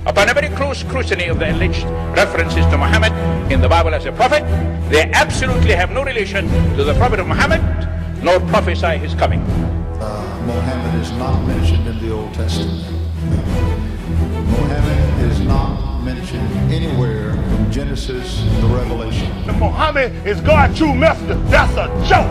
Upon every close scrutiny of the alleged references to Muhammad in the Bible as a prophet, they absolutely have no relation to the prophet of Muhammad, nor prophesy his coming. Muhammad is not mentioned in the Old Testament. Muhammad is not mentioned anywhere from Genesis to Revelation. Muhammad is God's true messenger. That's a joke.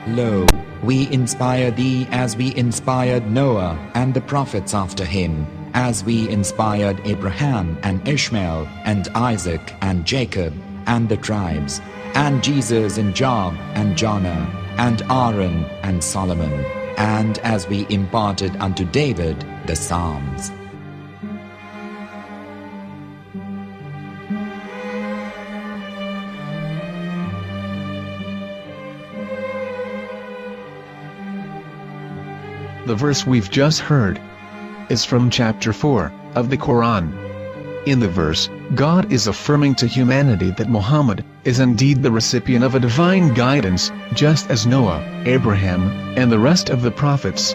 Lo, we inspire thee as we inspired Noah and the prophets after him, as we inspired Abraham and Ishmael and Isaac and Jacob and the tribes, and Jesus and Job and Jonah and Aaron and Solomon, and as we imparted unto David the Psalms. The verse we've just heard is from chapter 4 of the Quran. In the verse, God is affirming to humanity that Muhammad is indeed the recipient of a divine guidance, just as Noah, Abraham, and the rest of the prophets.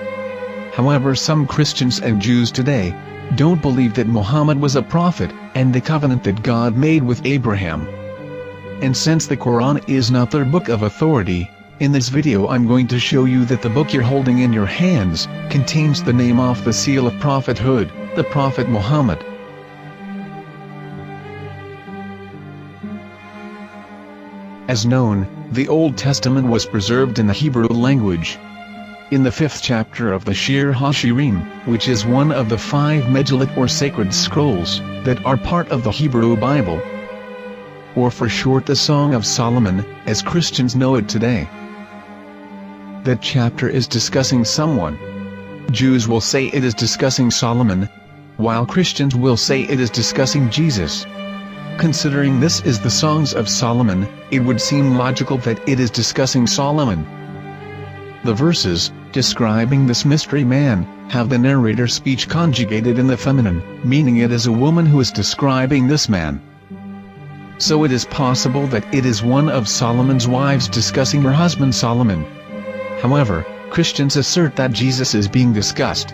However, some Christians and Jews today don't believe that Muhammad was a prophet and the covenant that God made with Abraham. And since the Quran is not their book of authority, in this video I'm going to show you that the book you're holding in your hands contains the name off the seal of prophethood, the Prophet Muhammad. As known, the Old Testament was preserved in the Hebrew language. In the 5th chapter of the Shir HaShirim, which is one of the 5 Megillat or sacred scrolls that are part of the Hebrew Bible, or for short the Song of Solomon, as Christians know it today. That chapter is discussing someone. Jews will say it is discussing Solomon, while Christians will say it is discussing Jesus. Considering this is the Songs of Solomon, it would seem logical that it is discussing Solomon. The verses, describing this mystery man, have the narrator's speech conjugated in the feminine, meaning it is a woman who is describing this man. So it is possible that it is one of Solomon's wives discussing her husband Solomon. However, Christians assert that Jesus is being discussed,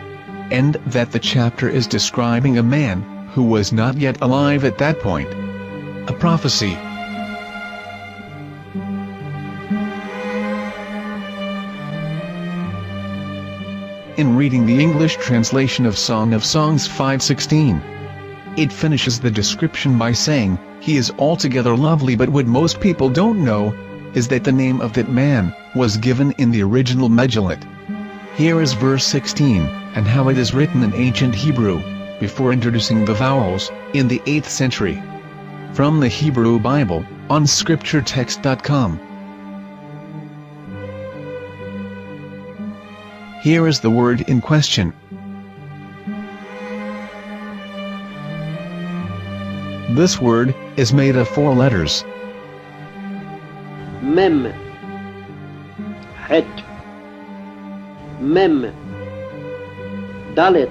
and that the chapter is describing a man who was not yet alive at that point. A prophecy. In reading the English translation of Song of Songs 5:16, it finishes the description by saying, "He is altogether lovely," but what most people don't know is that the name of that man was given in the original Megillat. Here is verse 16, and how it is written in ancient Hebrew, before introducing the vowels, in the 8th century. From the Hebrew Bible, on scripturetext.com. Here is the word in question. This word is made of 4 letters. Mem, Het, Mem, Dalet.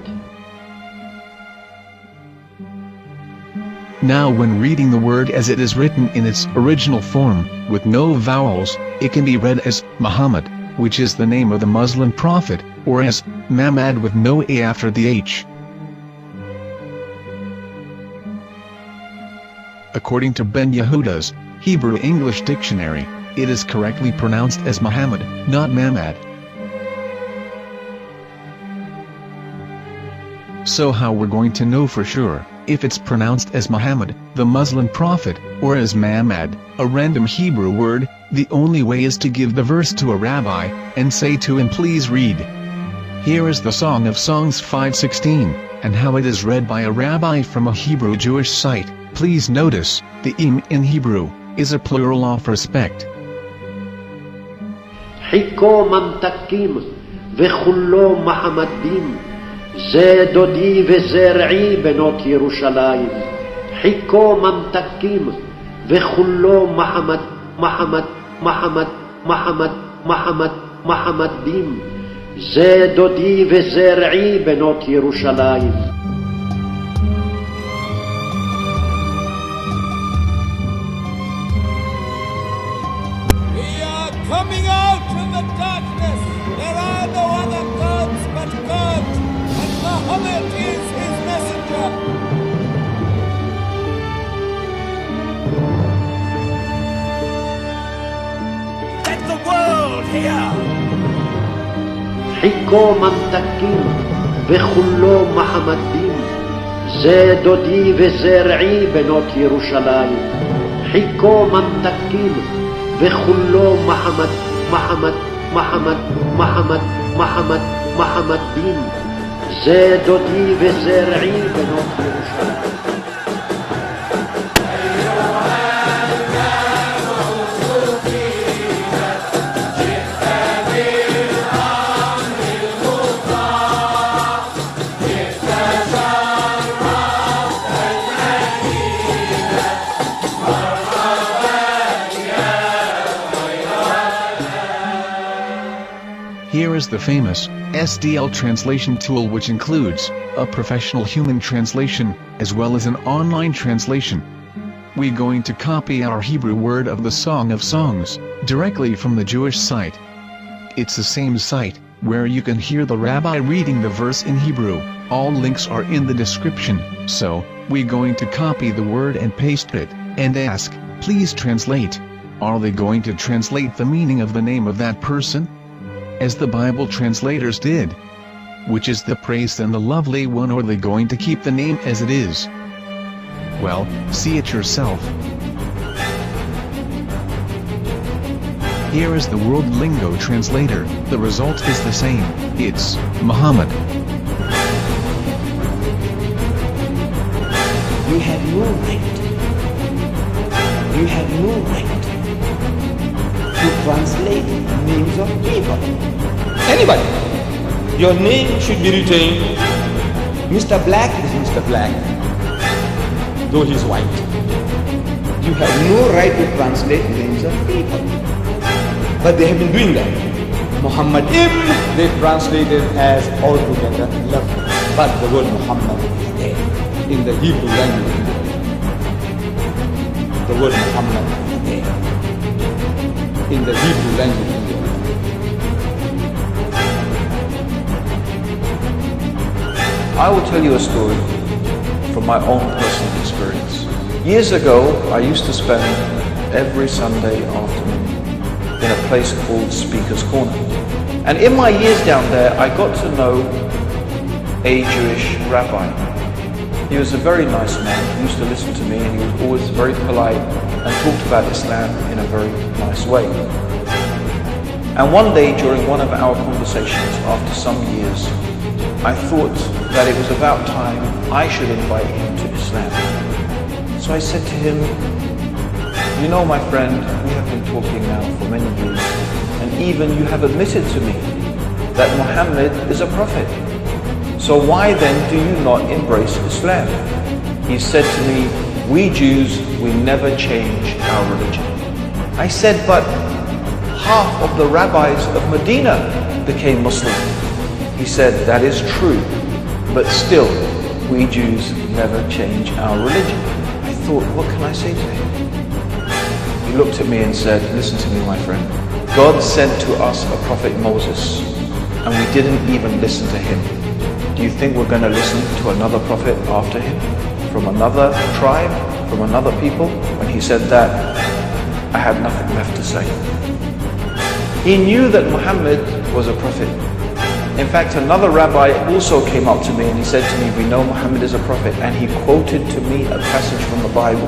Now when reading the word as it is written in its original form, with no vowels, it can be read as Muhammad, which is the name of the Muslim prophet, or as Mamad with no A after the H. According to Ben Yehuda's Hebrew English Dictionary, it is correctly pronounced as Muhammad, not Mamad. So how we're going to know for sure if it's pronounced as Muhammad, the Muslim prophet, or as Mamad, a random Hebrew word? The only way is to give the verse to a rabbi and say to him, "Please read." Here is the Song of Songs 5:16, and how it is read by a rabbi from a Hebrew Jewish site. Please notice, the im in Hebrew is a plural of respect. חיכו ממתקים וכולו מחמדים, זה דודי וזה רעי בנות ירושלים. חיכו ממתקים וכולו מחמד מחמד מחמד מחמד מחמד מחמדים, זה דודי וזה רעי בנות ירושלים. Coming out from the darkness, there are no other gods but God, and Muhammad is his messenger. Let the world hear. חיכו ממתקים וכולו מחמדים, זה דודי וזה רעי בנות ירושלים. חיכו ממתקים וכולו מחמד מחמד מחמד מחמד מחמד מחמדים, זה דודי וזה רעי בנות ירושלים. Here is the famous SDL translation tool, which includes a professional human translation as well as an online translation. We're going to copy our Hebrew word of the Song of Songs directly from the Jewish site. It's the same site where you can hear the rabbi reading the verse in Hebrew. All links are in the description, so we're going to copy the word and paste it and ask, please translate. Are they going to translate the meaning of the name of that person? As the Bible translators did. Which is the praised and the lovely one, or are they going to keep the name as it is? Well, see it yourself. Here is the World Lingo Translator. The result is the same. It's Muhammad. You have no right. You have no right to translate names of people. Anybody. Your name should be retained. Mr. Black is Mr. Black, though he's white. You have no right to translate names of people. But they have been doing that. Muhammad Ibn, they translated as altogether lovely. But the word Muhammad is there in the Hebrew language. The word Muhammad is there in the Hebrew language. I will tell you a story from my own personal experience. Years ago, I used to spend every Sunday afternoon in a place called Speaker's Corner. And in my years down there, I got to know a Jewish rabbi. He was a very nice man. He used to listen to me, and he was always very polite and talked about Islam in a very nice way. And one day during one of our conversations after some years, I thought that it was about time I should invite him to Islam. So I said to him, you know, my friend, we have been talking now for many years, and even you have admitted to me that Muhammad is a prophet. So why then do you not embrace Islam? He said to me, we Jews, we never change our religion. I said, but half of the rabbis of Medina became Muslim. He said, that is true, but still, we Jews never change our religion. I thought, what can I say to him? He looked at me and said, listen to me, my friend. God sent to us a prophet Moses, and we didn't even listen to him. Do you think we're going to listen to another prophet after him? From another tribe? From another people? When he said that, I had nothing left to say. He knew that Muhammad was a prophet. In fact, another rabbi also came up to me and he said to me, we know Muhammad is a prophet, and he quoted to me a passage from the Bible.